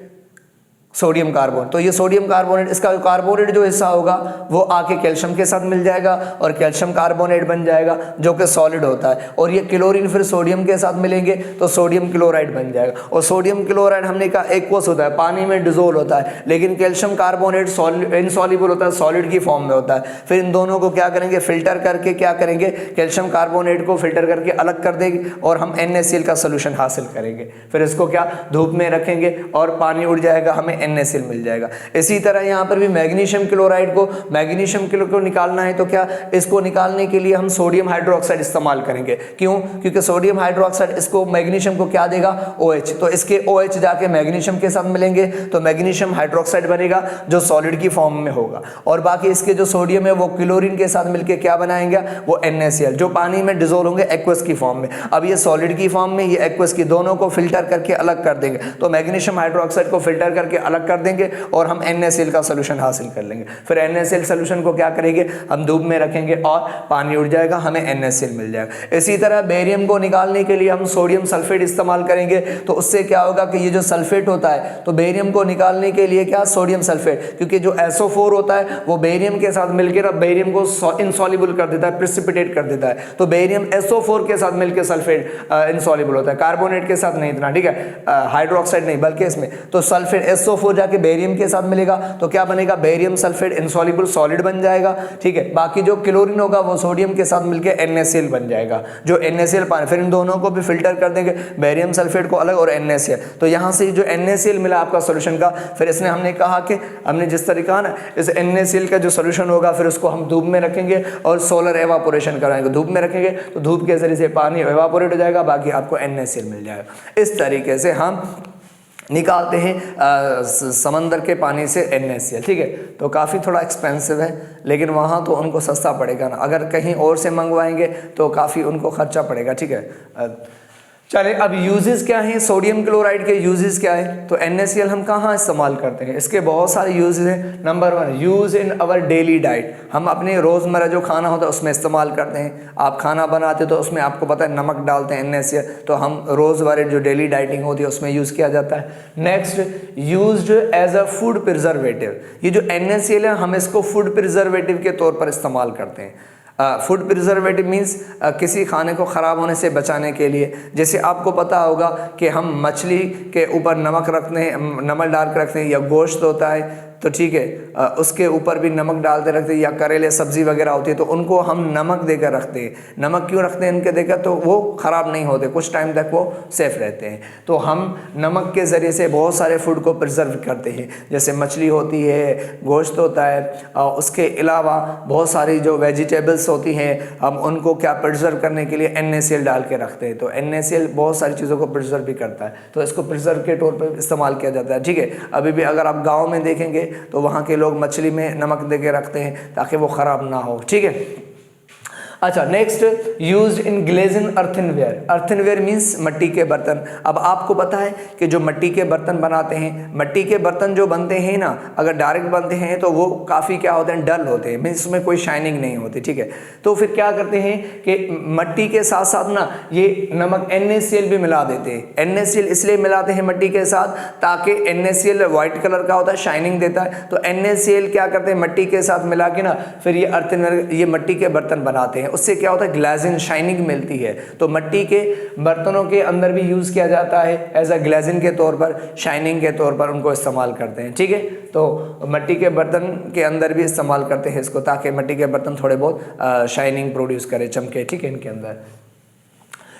Sodium carbonate. तो ये सोडियम कार्बोनेट, इसका कार्बोनेट जो हिस्सा होगा वो आके कैल्शियम के साथ मिल जाएगा और कैल्शियम कार्बोनेट बन जाएगा जो कि सॉलिड होता है, और ये क्लोरीन फिर सोडियम के साथ मिलेंगे तो सोडियम क्लोराइड बन जाएगा। और सोडियम क्लोराइड हमने कहा एक्वस होता है, पानी में डिजोल्व होता है, लेकिन कैल्शियम कार्बोनेट इनसॉल्युबल होता है, सॉलिड की फॉर्म में होता है। फिर इन दोनों को क्या करेंगे? फिल्टर करके क्या करेंगे? कैल्शियम कार्बोनेट को फिल्टर करके अलग कर देंगे और हम NaCl का सोल्यूशन हासिल करेंगे। फिर इसको क्या धूप में रखेंगे और पानी उड़ जाएगा, हमें NaCl मिल जाएगा। इसी तरह यहाँ पर भी मैग्नीशियम क्लोराइड को, मैग्नीशियम को निकालना है तो क्या, इसको निकालने के लिए हम सोडियम हाइड्रोक्साइड इस्तेमाल करेंगे। क्यों? क्योंकि सोडियम हाइड्रोक्साइड इसको मैग्नीशियम को क्या देगा? OH, तो इसके OH जाके मैग्नीशियम के साथ मिलेंगे तो मैग्नीशियम हाइड्रोक्साइड बनेगा जो सॉलिड की फॉर्म में होगा, और बाकी इसके जो सोडियम है वो क्लोरीन के साथ मिलकर क्या बनाएंगे? वो NaCl, जो पानी में डिजोल्व होंगे एक्वस की फॉर्म में। अब ये सॉलिड की फॉर्म में, ये एक्वस की, दोनों को फिल्टर करके अलग कर देंगे। तो मैग्नीशियम हाइड्रोक्साइड को फिल्टर करके अलग कर देंगे और हम NaCl का सोल्यूशन हासिल कर लेंगे। फिर NaCl सोल्यूशन को क्या करेंगे, हम धूप में रखेंगे और पानी उड़ जाएगा, हमें NaCl मिल जाएगा। इसी तरह बेरियम को निकालने के लिए हम सोडियम सल्फेट इस्तेमाल करेंगे, तो उससे क्या होगा कि ये जो सल्फेट होता है, तो बेरियम को निकालने के लिए क्या सोडियम सल्फेट, क्योंकि जो SO4 होता है वो बेरियम के साथ मिलकर बेरियम को इनसॉल्युबल कर देता है, प्रिसिपिटेट कर देता है। तो बेरियम SO4 के साथ मिलकर सल्फेट इनसॉल्युबल होता है, कार्बोनेट के साथ नहीं इतना, ठीक है, हाइड्रोक्साइड नहीं बल्कि इसमें। तो सल्फेट SO4 जाके बेरियम के साथ मिलेगा तो क्या बनेगा, बेरियम सल्फेट इनसॉल्युबल सॉलिड बन जाएगा, ठीक है। बाकी जो क्लोरीन होगा वो सोडियम के साथ मिलकर NaCl बन जाएगा, जो NaCl पानी, फिर इन दोनों को भी फिल्टर कर देंगे, बेरियम सल्फेट को अलग और NaCl। तो यहाँ से जो NaCl मिला आपका सोल्यूशन का, फिर इसने हमने कहा कि हमने जिस तरीका ना इस NaCl का जो सोल्यूशन होगा फिर उसको हम धूप में रखेंगे और सोलर एवापोरेशन कराएंगे। धूप में रखेंगे तो धूप के जरिए से पानी एवापोरेट हो जाएगा, बाकी आपको NaCl मिल जाएगा। इस तरीके से हम निकालते हैं समंदर के पानी से NaCl, ठीक है। तो काफ़ी थोड़ा एक्सपेंसिव है, लेकिन वहाँ तो उनको सस्ता पड़ेगा ना, अगर कहीं और से मंगवाएंगे तो काफ़ी उनको खर्चा पड़ेगा, ठीक है। चलिए अब यूजेस क्या हैं, सोडियम क्लोराइड के यूजेस क्या है। तो NaCl हम कहाँ इस्तेमाल करते हैं, इसके बहुत सारे यूजेस हैं। Number 1, use in our daily diet, हम अपने रोज़मर्रा जो खाना होता है उसमें इस्तेमाल करते हैं। आप खाना बनाते तो उसमें आपको पता है नमक डालते हैं NaCl, तो हम रोज़मर्रा जो डेली डाइटिंग होती है उसमें यूज़ किया जाता है। Next, used as a food preservative, ये जो NaCl है हम इसको फूड प्रिजर्वेटिव के तौर पर इस्तेमाल करते हैं। फूड प्रिजर्वेटिव मीन्स किसी खाने को ख़राब होने से बचाने के लिए। जैसे आपको पता होगा कि हम मछली के ऊपर नमक रखते हैं, नमक डाल कर रखते हैं, या गोश्त होता है तो ठीक है उसके ऊपर भी नमक डालते रखते हैं, या करेले सब्जी वगैरह होती है तो उनको हम नमक देकर रखते हैं। नमक क्यों रखते हैं इनके देकर, तो वो ख़राब नहीं होते, कुछ टाइम तक वो सेफ़ रहते हैं। तो हम नमक के ज़रिए से बहुत सारे फूड को प्रिजर्व करते हैं, जैसे मछली होती है, गोश्त होता है, उसके अलावा बहुत सारी जो वेजिटेबल्स होती हैं हम उनको क्या प्रिजर्व करने के लिए NaCl डाल के रखते हैं। तो NaCl बहुत सारी चीज़ों को प्रिजर्व भी करता है, तो इसको प्रिजर्व के तौर पर इस्तेमाल किया जाता है, ठीक है। अभी भी अगर आप गाँव में देखेंगे तो वहाँ के लोग मछली में नमक दे के रखते हैं ताकि वो ख़राब ना हो, ठीक है। अच्छा, नेक्स्ट, यूज्ड इन ग्लेजन अर्थनवेयर। अर्थनवेयर मीन्स मिट्टी के बर्तन। अब आपको पता है कि जो मिट्टी के बर्तन बनाते हैं, मिट्टी के बर्तन जो बनते हैं ना, अगर डायरेक्ट बनते हैं तो वो काफ़ी क्या होते हैं, डल होते हैं, मीन्स उसमें कोई शाइनिंग नहीं होती, ठीक है। तो फिर क्या करते हैं कि मिट्टी के साथ साथ ना ये नमक NaCl भी मिला देते हैं। NaCl इसलिए मिलाते हैं मिट्टी के साथ ताकि NaCl वाइट कलर का होता है, शाइनिंग देता है। तो NaCl क्या करते हैं, मिट्टी के साथ मिला के ना फिर ये अर्थनवेयर, ये मिट्टी के बर्तन बनाते हैं। उससे क्या होता है, ग्लेजिन, शाइनिंग मिलती है। तो मिट्टी के बर्तनों के अंदर भी यूज़ किया जाता है एज अ ग्लेजिन के तौर पर, शाइनिंग के तौर पर उनको इस्तेमाल करते हैं, ठीक है। तो मिट्टी के बर्तन के अंदर भी इस्तेमाल करते हैं इसको, ताकि मिट्टी के बर्तन थोड़े बहुत शाइनिंग प्रोड्यूस करें, चमके, ठीक है, इनके अंदर।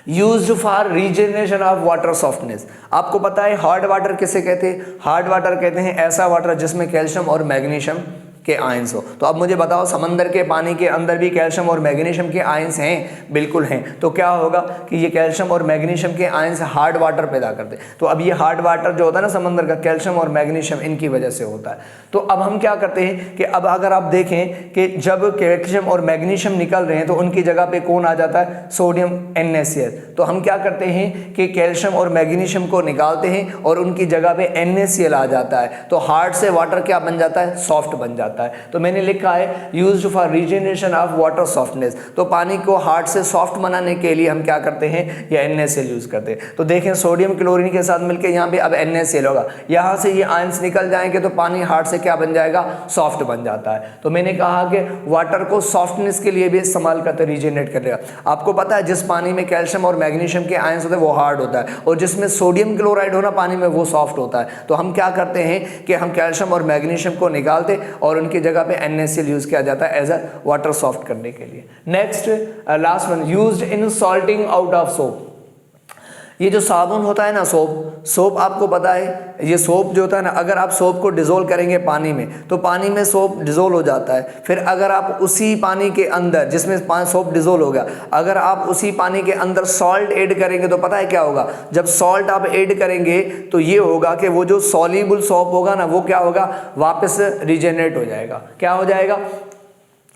Used for regeneration of water softness. आपको पता है हार्ड वाटर किसे कहते हैं, हार्ड वाटर कहते हैं ऐसा वाटर जिसमें कैल्शियम और मैग्नीशियम के आयंस हो। तो अब मुझे बताओ, समंदर के पानी के अंदर भी कैल्शियम और मैग्नीशियम के आयंस हैं? बिल्कुल हैं। तो क्या होगा कि ये कैल्शियम और मैग्नीशियम के आयंस हार्ड वाटर पैदा करते हैं। तो अब ये हार्ड वाटर जो होता है ना समंदर का, कैल्शियम और मैग्नीशियम इनकी वजह से होता है। तो अब हम क्या करते हैं कि अब अगर आप देखें कि जब कैल्शियम और मैग्नीशियम निकल रहे हैं तो उनकी जगह पे कौन आ जाता है, सोडियम NaCl। तो हम क्या करते हैं कि कैल्शियम और मैग्नीशियम को निकालते हैं और उनकी जगह पे NaCl आ जाता है। तो हार्ड से वाटर क्या बन जाता है, सॉफ्ट बन जाता है। तो मैंने लिखा है used for regeneration of water softness. तो पानी को हार्ड से सॉफ्ट बनाने के लिए हम क्या करते हैं, या NaCl यूज करते हैं। तो देखें सोडियम क्लोरीन के साथ मिलकर यहाँ पे अब NaCl होगा, यहाँ से ये आयंस निकल जाएंगे तो पानी हार्ड से क्या बन जाएगा, सॉफ्ट बन जाता है। तो मैंने कहा कि वाटर को सॉफ्टनेस के लिए भी इस्तेमाल करते हैं, रीजनरेट करेगा। आपको पता है जिस पानी में कैल्शियम और मैग्नीशियम के आयंस होते हैं वो हार्ड होता है, और जिसमें सोडियम क्लोराइड हो ना पानी में वो सॉफ्ट होता है। तो हम क्या करते हैं कि हम कैल्शियम और मैग्नीशियम को निकालते और उनकी जगह पे NaCl यूज किया जाता है एज अ वाटर सॉफ्ट करने के लिए। Next, last one, used in salting out of soap. ये जो साबुन होता है ना, सोप आपको पता है, ये सोप जो होता है ना, अगर आप सोप को डिज़ोल्व करेंगे पानी में तो पानी में सोप डिज़ोल्व हो जाता है। फिर अगर आप उसी पानी के अंदर, जिसमें सोप डिज़ोल्व हो गया, अगर आप उसी पानी के अंदर सॉल्ट ऐड करेंगे तो पता है क्या होगा, जब सॉल्ट आप ऐड करेंगे तो ये होगा कि वो जो सॉल्युबल सोप होगा ना वो क्या होगा, वापस रिजेनरेट हो जाएगा। क्या हो जाएगा,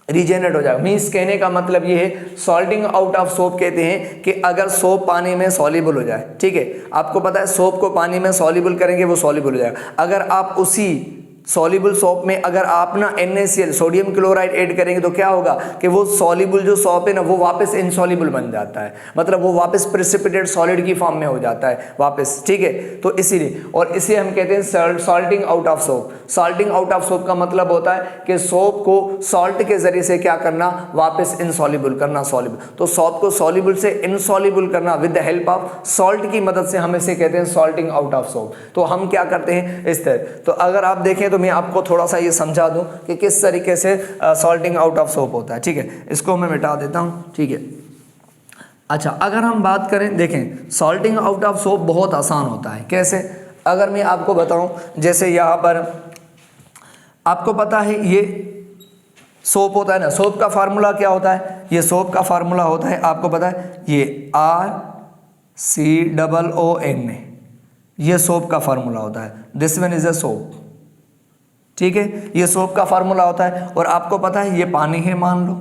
रीजेनरेट हो जाएगा। मीन्स कहने का मतलब ये है, सॉल्टिंग आउट ऑफ सोप कहते हैं कि अगर सोप पानी में सॉल्युबल हो जाए, ठीक है, आपको पता है सोप को पानी में सॉल्युबल करेंगे वो सॉल्युबल हो जाएगा। अगर आप उसी सॉल्युबल सोप में अगर आप ना NaCl सोडियम क्लोराइड ऐड करेंगे तो क्या होगा कि वो सॉल्युबल जो सोप है ना वो वापस इनसॉल्युबल बन जाता है, मतलब वो वापस प्रेसिपिटेट सॉलिड की फॉर्म में हो जाता है वापस, ठीक है। तो इसीलिए, और इसे हम कहते हैं salting out of soap. Salting out of soap का मतलब होता है कि सोप को सॉल्ट के जरिए से क्या करना, वापस इनसॉल्युबल करना, सॉल्युबल। तो सोप को सॉल्युबल से इनसॉल्युबल करना with the help of salt की मदद से हम इसे कहते हैं सॉल्टिंग आउट ऑफ सोप। तो हम क्या करते हैं इस तरह। तो अगर आप देखें तो मैं आपको थोड़ा सा ये समझा दूं कि किस तरीके से सॉल्टिंग आउट ऑफ सोप होता है, ठीक है। इसको मैं मिटा देता हूं, ठीक है। अच्छा, अगर हम बात करें, देखें सॉल्टिंग आउट ऑफ सोप बहुत आसान होता है। कैसे? अगर मैं आपको बताऊं, जैसे यहाँ पर आपको पता है ये सोप होता है ना, सोप का फार्मूला क्या होता है? ये सोप का फार्मूला होता है, आपको पता है ये RCOON, ये सोप का फार्मूला होता है। This one is a soap, ठीक है, ये सोप का फार्मूला होता है। और आपको पता है ये पानी है मान लो।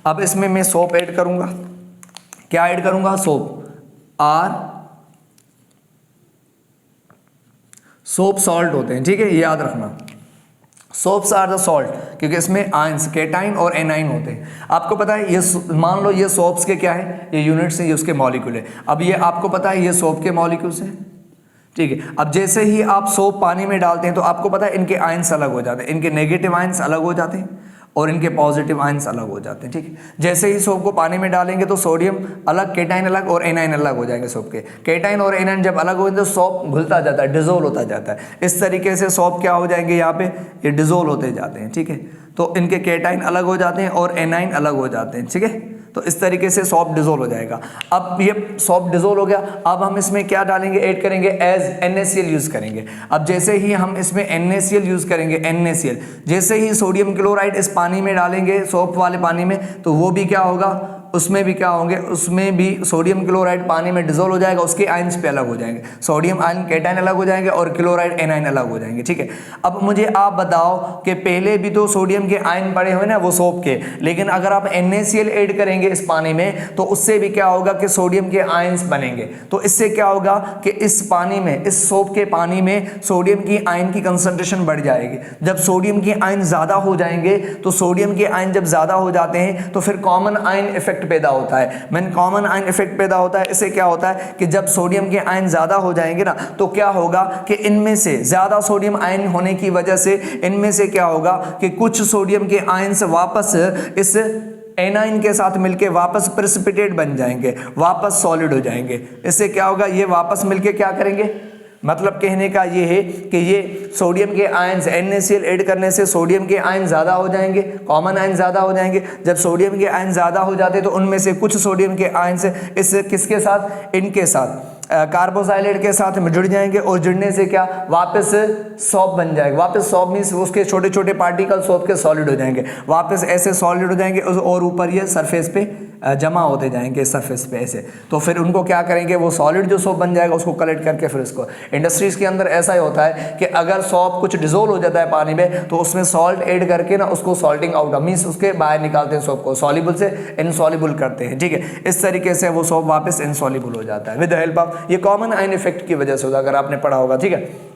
अब इसमें मैं सोप ऐड करूंगा, क्या ऐड करूंगा? सोप। सोप सॉल्ट होते हैं, ठीक है, ये याद रखना, सोप्स आर द सॉल्ट, क्योंकि इसमें आयंस केटाइन और एनाइन होते हैं। आपको पता है ये मान लो ये सोप्स के क्या है, ये यूनिट्स हैं, ये उसके मॉलिक्यूल है। अब ये आपको पता है ये सोप के मॉलिक्यूल्स हैं, ठीक है। अब जैसे ही आप सोप पानी में डालते हैं तो आपको पता है इनके आयंस अलग हो जाते हैं, इनके नेगेटिव आयंस अलग हो जाते हैं और इनके पॉजिटिव आयंस अलग हो जाते हैं, ठीक है। जैसे ही सोप को पानी में डालेंगे तो सोडियम अलग, केटाइन अलग और एनाइन अलग हो जाएंगे सोप के। केटाइन और एनाइन जब अलग हो जाते तो सोप घुलता जाता है, डिजोल्व होता जाता है। इस तरीके से सोप क्या हो जाएंगे, यहाँ पे ये डिजोल्व होते जाते हैं, ठीक है। तो इनके केटाइन अलग हो जाते हैं और एनाइन अलग हो जाते हैं, ठीक है। तो इस तरीके से सोप डिजोल्व हो जाएगा। अब ये सोप डिजोल्व हो गया, अब हम इसमें क्या डालेंगे, ऐड करेंगे एज NaCl यूज करेंगे। अब जैसे ही हम इसमें NaCl यूज करेंगे, NaCl जैसे ही सोडियम क्लोराइड इस पानी में डालेंगे, सोप वाले पानी में, तो वो भी क्या होगा, उसमें भी क्या होंगे, उसमें भी सोडियम क्लोराइड पानी में डिजोल्व हो जाएगा, उसके आयंस पे अलग हो जाएंगे, सोडियम आयन केटाइन अलग हो जाएंगे और क्लोराइड एनाइन अलग हो जाएंगे, ठीक है। अब मुझे आप बताओ कि पहले भी तो सोडियम के आयन पड़े हुए ना वो सोप के, लेकिन अगर आप NaCl ऐड करेंगे इस पानी में तो उससे भी क्या होगा कि सोडियम के आयंस बनेंगे। तो इससे क्या होगा कि इस पानी में, इस सोप के पानी में सोडियम की आयन की कंसंट्रेशन बढ़ जाएगी। जब सोडियम के आयन ज़्यादा हो जाएंगे तो सोडियम के आयन जब ज़्यादा हो जाते हैं तो फिर कॉमन आयन इफेक्ट पैदा होता है। मैन कॉमन आयन इफेक्ट पैदा होता है। इससे क्या होता है कि जब सोडियम के आयन ज्यादा हो जाएंगे ना तो क्या होगा कि इनमें से ज्यादा सोडियम आयन होने की वजह से इनमें से क्या होगा कि कुछ सोडियम के आयन से वापस इस एनाइन के साथ मिलके वापस प्रेसिपिटेट बन जाएंगे, वापस सॉलिड हो जाएंगे। इससे क्या होगा, ये वापस मिलके क्या करेंगे, मतलब कहने का ये है कि ये सोडियम के आयंस NaCl ऐड करने से सोडियम के आयन ज़्यादा हो जाएंगे, कॉमन आयन ज़्यादा हो जाएंगे। जब सोडियम के आयन ज़्यादा हो जाते तो उनमें से कुछ सोडियम के आयन से इस किसके साथ, इनके साथ कार्बोक्सिलेट के साथ में जुड़ जाएंगे और जुड़ने से क्या वापस सोप बन जाएगा। वापस सोप मीन्स उसके छोटे छोटे पार्टिकल सोप के सॉलिड हो जाएंगे, वापस ऐसे सॉलिड हो जाएंगे और ऊपर ये सरफेस पे जमा होते जाएंगे सरफेस पे ऐसे। तो फिर उनको क्या करेंगे, वो सॉलिड जो सोप बन जाएगा उसको कलेक्ट करके फिर इसको इंडस्ट्रीज के अंदर ऐसा ही होता है कि अगर सोप कुछ डिजोल्व हो जाता है पानी में तो उसमें सॉल्ट ऐड करके ना उसको सॉल्टिंग आउट मीन्स उसके बाहर निकालते हैं, सोप को सॉल्युबल से इनसॉल्युबल करते हैं, ठीक है। इस तरीके से वो सोप वापस इनसॉल्युबल हो जाता है विद द हेल्प ऑफ, ये कॉमन आयन इफेक्ट की वजह से होता है, अगर आपने पढ़ा होगा, ठीक है।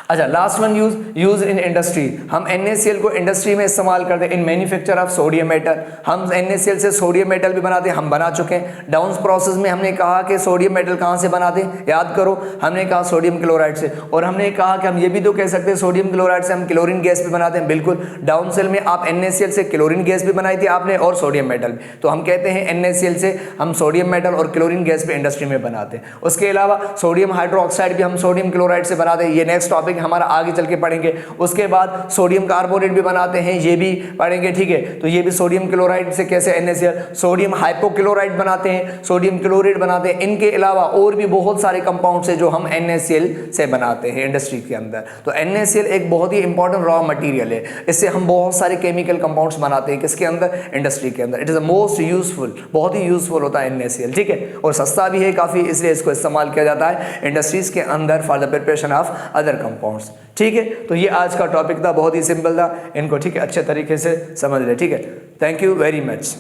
अच्छा, last one use in industry. हम NaCl को इंडस्ट्री में इस्तेमाल करते हैं इन मैन्युफैक्चर ऑफ सोडियम मेटल। हम NaCl से सोडियम मेटल भी बनाते हैं, हम बना चुके हैं। डाउन प्रोसेस में हमने कहा कि सोडियम मेटल कहाँ से बनाते हैं, याद करो, हमने कहा सोडियम क्लोराइड से। और हमने कहा कि हम ये भी तो कह सकते हैं सोडियम क्लोराइड से हम क्लोरीन गैस भी बनाते हैं। बिल्कुल, डाउन सेल में आप NaCl से क्लोरीन गैस भी बनाई थी आपने और सोडियम मेटल भी। तो हम कहते हैं NaCl से हम सोडियम मेटल और क्लोरीन गैस भी इंडस्ट्री में बनाते हैं। उसके अलावा सोडियम हाइड्रोक्साइड भी हम सोडियम क्लोराइड से बनाते हैं। ये नेक्स्ट टॉपिक हमारा आगे चल के पढ़ेंगे। उसके बाद सोडियम कार्बोनेट भी बनाते हैं, ये भी पढ़ेंगे, ठीक है। तो ये भी सोडियम क्लोराइड से कैसे NaCl, सोडियम हाइपोक्लोराइड बनाते हैं, सोडियम क्लोराइड बनाते हैं। इनके अलावा और भी बहुत सारे कंपाउंड्स हैं जो हम NaCl से बनाते हैं इंडस्ट्री के अंदर। तो NaCl एक बहुत ही इंपॉर्टेंट रॉ मटेरियल है, इससे हम बहुत सारे केमिकल कंपाउंड्स बनाते हैं। किसके अंदर, इंडस्ट्री के अंदर। It is the most useful, बहुत ही यूजफुल होता है NaCl, ठीक है। और सस्ता भी है काफी, इसलिए इसको इस्तेमाल किया जाता है इंडस्ट्रीज के अंदर for the preparation of other compound. Compounds. ठीक है, तो ये आज का टॉपिक था, बहुत ही सिंपल था, इनको ठीक है अच्छे तरीके से समझ ले। ठीक है, थैंक यू वेरी मच।